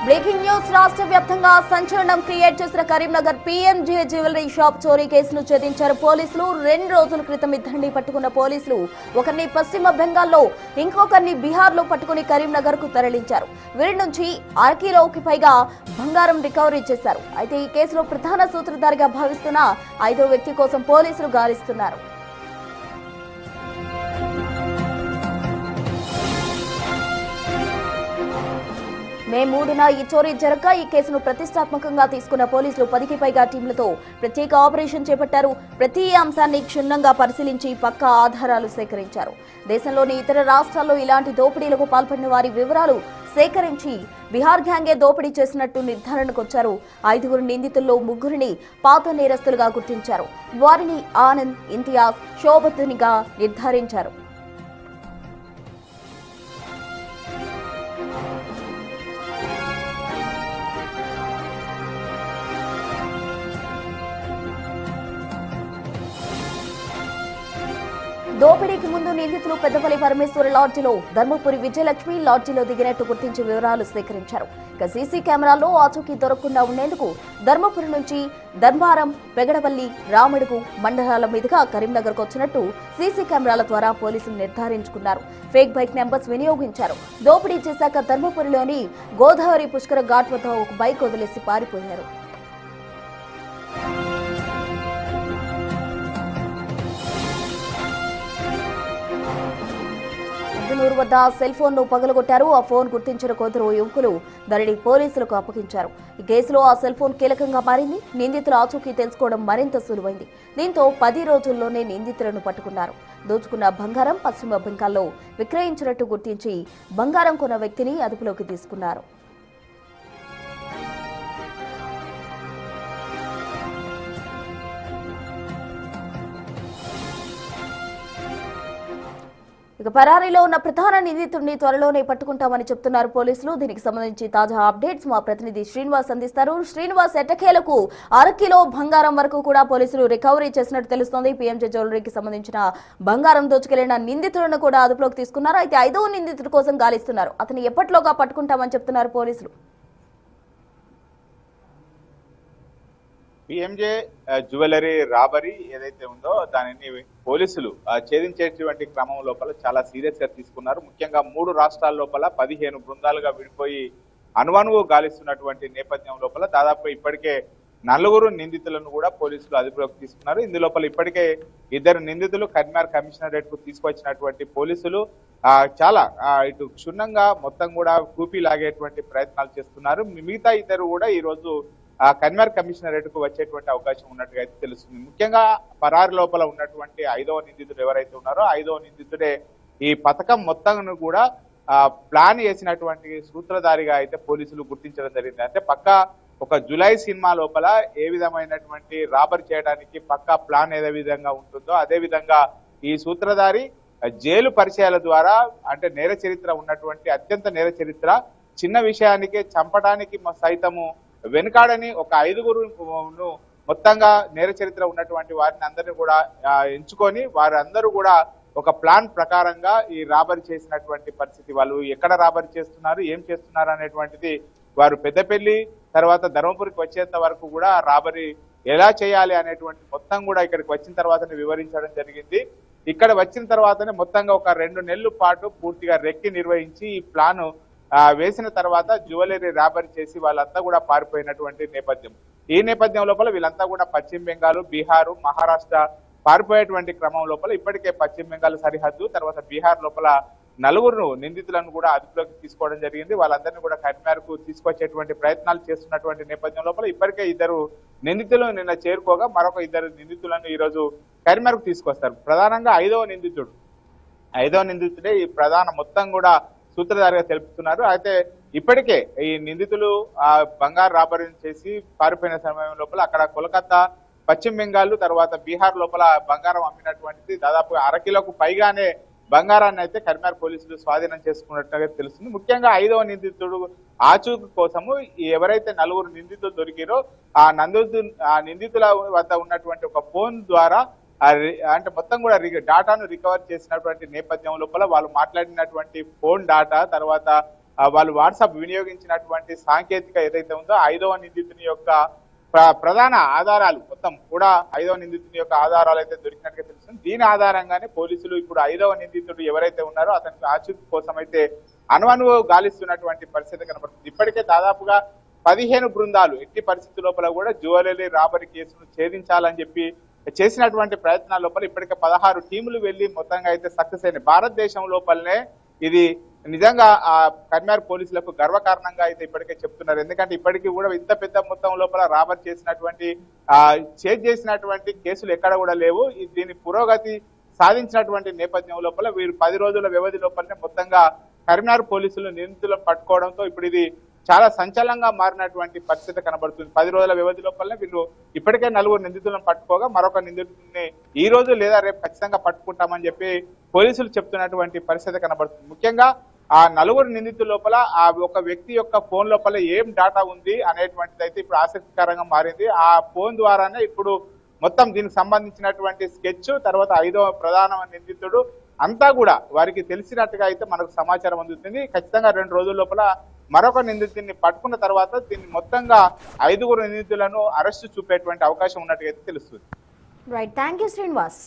Breaking news రాష్ట్ర వ్యాప్తంగా సంచలనం క్రియేట్ చేసిన కరీంనగర్ పీఎంజే జ్యువెలరీ షాప్ చోరీ కేసును ఛేదించారు పోలీసులు. 2 రోజుల క్రితం ఇద్దరిని పట్టుకున్న పోలీసులు ఒకరిని పశ్చిమ బెంగాల్లో ఇంకొకరిని బీహార్లో పట్టుకుని కరీంనగర్ కు తరలించారు. వీరి నుంచి 1/2 కిలోకి పైగా బంగారం రికవరీ చేశారు. అయితే ఈ కేసులో ప్రధాన సూత్రధారిగా భావిస్తున్న 5వ వ్యక్తి కోసం పోలీసులు గాలిస్తున్నారు. మే 3న ఈ చోరీ జరగగా ఈ కేసును ప్రతిష్టాత్మకంగా తీసుకున్న పోలీసులు 10కి పైగా టీంలతో ప్రత్యేక ఆపరేషన్ చేపట్టారు. ప్రతి అంశాన్ని క్షుణ్ణంగా పరిశీలించి పక్కా ఆధారాలు సేకరించారు. దేశంలోని ఇతర రాష్ట్రాల్లో ఇలాంటి దోపిడీలకు పాల్పడిన వారి వివరాలు సేకరించి బీహార్ గ్యాంగే దోపిడీ చేసినట్టు నిర్ధారణకు వచ్చారు. 5గురు నిందితుల్లో 3గురిని పాత నేరస్తులుగా గుర్తించారు. వారిని ఆనంద్, ఇంతియాజ్, షోబతునిగా నిర్ధారించారు. దోపిడీకి ముందు నిందితులు పెద్దపల్లి పరమేశ్వర లాడ్జిలో, ధర్మపురి విజయలక్ష్మి లాడ్జిలో దిగినట్టు గుర్తించి వివరాలు సేకరించారు. ఇక సీసీ కెమెరాల్లో ఆచూకీ దొరకకుండా ఉండేందుకు ధర్మపురి నుంచి ధర్మారం, పెగడపల్లి, రామడుగు మండలాల మీదుగా కరీంనగర్కు వచ్చినట్టు సీసీ కెమెరాల ద్వారా పోలీసులు నిర్ధారించుకున్నారు. ఫేక్ బైక్ నెంబర్స్ వినియోగించారు. దోపిడీ చేశాక ధర్మపురిలోని గోదావరి పుష్కర ఘాట్ వద్ద ఒక బైక్ వదిలేసి పారిపోయారు. నూరు వద్ద సెల్ ఫోన్ ను పగలగొట్టారు. ఆ ఫోన్ గుర్తించిన కొందరు యువకులు దానిని పోలీసులకు అప్పగించారు. ఈ కేసులో ఆ సెల్ ఫోన్ కీలకంగా మారింది. నిందితుల ఆచూకీ తెలుసుకోవడం మరింత సులువైంది. దీంతో 10 రోజుల్లోనే నిందితులను పట్టుకున్నారు. దోచుకున్న బంగారం పశ్చిమ బెంగాల్లో విక్రయించినట్టు గుర్తించి బంగారం కొన్న వ్యక్తిని అదుపులోకి తీసుకున్నారు. ఇక పరారీలో ఉన్న ప్రధాన నిందితుడిని త్వరలోనే పట్టుకుంటామని చెప్తున్నారు పోలీసులు. దీనికి సంబంధించి తాజా అప్డేట్స్ మా ప్రతినిధి శ్రీనివాస్ అందిస్తారు. శ్రీనివాస్, ఎట్టకేలకు 1/2 కిలో బంగారం వరకు కూడా పోలీసులు రికవరీ చేసినట్టు తెలుస్తోంది. పీఎంజే జ్యువెలరీకి సంబంధించిన బంగారం దోచుకెళ్లిన నిందితులను కూడా అదుపులోకి తీసుకున్నారు. అయితే 5వ నిందితుడి కోసం గాలిస్తున్నారు. అతను ఎప్పటిలోగా పట్టుకుంటామని చెప్తున్నారు పోలీసులు. పీఎంజే జ్యువెలరీ రాబరీ ఏదైతే ఉందో దానిని పోలీసులు ఛేదించేటువంటి క్రమం లోపల చాలా సీరియస్ గా తీసుకున్నారు. ముఖ్యంగా 3 రాష్ట్రాల లోపల 15 బృందాలుగా విడిపోయి అనువనువు గాలిస్తున్నటువంటి నేపథ్యం లోపల దాదాపు ఇప్పటికే 4 నిందితులను కూడా పోలీసులు అదుపులోకి తీసుకున్నారు. ఇందులోపల ఇప్పటికే 2 నిందితులు కరీంనగర్ కమిషనరేట్ కు తీసుకొచ్చినటువంటి పోలీసులు చాలా ఇటు క్షుణ్ణంగా మొత్తం కూడా కూపీ లాగేటువంటి ప్రయత్నాలు చేస్తున్నారు. మిగతా 2 కూడా ఈ రోజు కరీంనగర్ కమిషనరేట్ కు వచ్చేటువంటి అవకాశం ఉన్నట్టుగా అయితే తెలుస్తుంది. ముఖ్యంగా పరారి లోపల ఉన్నటువంటి 5వ నిందితుడు ఎవరైతే ఉన్నారో 5వ నిందితుడే ఈ పథకం మొత్తం కూడా ప్లాన్ చేసినటువంటి సూత్రధారిగా అయితే పోలీసులు గుర్తించడం జరిగింది. అంటే పక్కా ఒక జులై సినిమా లోపల ఏ విధమైనటువంటి రాబరీ చేయడానికి పక్కా ప్లాన్ ఏ విధంగా ఉంటుందో అదే విధంగా ఈ సూత్రధారి జైలు పరిచయాల ద్వారా అంటే నేర చరిత్ర ఉన్నటువంటి అత్యంత నేర చరిత్ర, చిన్న విషయానికే చంపడానికి సైతము వెనుకాడని ఒక 5గురును మొత్తంగా నేర చరిత్ర ఉన్నటువంటి వారిని అందరినీ కూడా ఎంచుకొని వారందరూ కూడా ఒక ప్లాన్ ప్రకారంగా ఈ రాబరీ చేసినటువంటి పరిస్థితి. వాళ్ళు ఎక్కడ రాబరీ చేస్తున్నారు, ఏం చేస్తున్నారు అనేటువంటిది వారు పెద్దపల్లి తర్వాత ధర్మపురికి వచ్చేంత వరకు కూడా రాబరీ ఎలా చేయాలి అనేటువంటి మొత్తం కూడా ఇక్కడికి వచ్చిన తర్వాతనే వివరించడం జరిగింది. ఇక్కడ వచ్చిన తర్వాతనే మొత్తంగా ఒక 2 నెలల పాటు పూర్తిగా రెక్కి నిర్వహించి ఈ ప్లాను వేసిన తర్వాత జ్యువెలరీ రాబరీ చేసి వాళ్ళంతా కూడా పారిపోయినటువంటి నేపథ్యం. ఈ నేపథ్యం లోపల వీళ్ళంతా కూడా పశ్చిమ బెంగాల్, బీహారు, మహారాష్ట్ర పారిపోయేటువంటి క్రమం లోపల ఇప్పటికే పశ్చిమ బెంగాల్ సరిహద్దు తర్వాత బీహార్ లోపల 4 నిందితులను కూడా అదుపులోకి తీసుకోవడం జరిగింది. వాళ్ళందరినీ కూడా కరీంనగర్ కు తీసుకొచ్చేటువంటి ప్రయత్నాలు చేస్తున్నటువంటి నేపథ్యం లోపల ఇప్పటికే 2 నిందితులు నిన్న చేరుకోగా మరొక 2 నిందితులను ఈ రోజు కరీంనగర్ కు తీసుకొస్తారు. ప్రధానంగా 5వ నిందితుడే ఈ ప్రధాన మొత్తం కూడా సూత్రధారిగా తెలుపుతున్నారు. అయితే ఇప్పటికే ఈ నిందితులు బంగారు రాబరీ చేసి పారిపోయిన సమయం లోపల అక్కడ కోల్కతా, పశ్చిమ బెంగాల్ తర్వాత బీహార్ లోపల బంగారం అమ్మినటువంటిది దాదాపు 1/2 కిలోకు పైగానే బంగారాన్ని అయితే కరీంనగర్ పోలీసులు స్వాధీనం చేసుకున్నట్టుగా తెలుస్తుంది. ముఖ్యంగా 5వ నిందితుడు ఆచూకీ కోసము ఎవరైతే 4 నిందితులు దొరికిరో ఆ నిందితుల వద్ద ఉన్నటువంటి ఒక ఫోన్ ద్వారా అంటే మొత్తం కూడా డాటాను రికవర్ చేసినటువంటి నేపథ్యం లోపల వాళ్ళు మాట్లాడినటువంటి ఫోన్ డాటా తర్వాత వాళ్ళు వాట్సాప్ వినియోగించినటువంటి సాంకేతిక ఏదైతే ఉందో 5వ నిందితుని యొక్క ప్రధాన ఆధారాలు మొత్తం కూడా 5వ నిందితుని యొక్క ఆధారాలు అయితే దొరికినట్టుగా తెలుస్తుంది. దీని ఆధారంగానే పోలీసులు ఇప్పుడు 5వ నిందితుడు ఎవరైతే ఉన్నారో అతనికి ఆచూకీ కోసం అయితే అనువనువు గాలిస్తున్నటువంటి పరిస్థితి కనబడుతుంది. ఇప్పటికే దాదాపుగా 15 బృందాలు ఎట్టి పరిస్థితి లోపల కూడా జ్యువెలరీ రాబరీ కేసును ఛేదించాలని చెప్పి చేసినటువంటి ప్రయత్నాల లోపల ఇప్పటికే 16 టీములు వెళ్లి మొత్తంగా అయితే సక్సెస్ అయినాయి. భారతదేశం లోపలనే ఇది నిజంగా ఆ కర్మార్ పోలీసులకు గర్వకారణంగా అయితే ఇప్పటికే చెప్తున్నారు. ఎందుకంటే ఇప్పటికీ కూడా ఇంత పెద్ద మొత్తం లోపల రాబర్ చేసినటువంటి చేసినటువంటి కేసులు ఎక్కడ కూడా లేవు. దీని పురోగతి సాధించినటువంటి నేపథ్యం లోపల వీరు 10 రోజుల వ్యవధి లోపలనే మొత్తంగా కరీంనగర్ పోలీసులు నిందితులను పట్టుకోవడంతో ఇప్పుడు ఇది చాలా సంచలనంగా మారినటువంటి పరిస్థితి కనబడుతుంది. 10 రోజుల వ్యవధి లోపలనే వీళ్ళు ఇప్పటికే 4 నిందితులను పట్టుకోగా మరొక నిందితుడిని ఈ రోజు లేదా రేపు ఖచ్చితంగా పట్టుకుంటామని చెప్పి పోలీసులు చెప్తున్నటువంటి పరిస్థితి కనబడుతుంది. ముఖ్యంగా ఆ 4 నిందితుల లోపల ఆ ఒక వ్యక్తి యొక్క ఫోన్ లోపల ఏం డాటా ఉంది అనేటువంటిది అయితే ఇప్పుడు ఆసక్తికరంగా మారింది. ఆ ఫోన్ ద్వారానే ఇప్పుడు మొత్తం దీనికి సంబంధించినటువంటి స్కెచ్, తర్వాత 5వ ప్రధాన నిందితుడు అంతా కూడా వారికి తెలిసినట్టుగా అయితే మనకు సమాచారం అందుతుంది. ఖచ్చితంగా 2 రోజుల లోపల మరొక నిందితుడిని పట్టుకున్న తర్వాత దీన్ని మొత్తంగా 5గురు నిందితులను అరెస్టు చూపేటువంటి అవకాశం ఉన్నట్టుగా అయితే తెలుస్తుంది. Right, thank you Srinivas.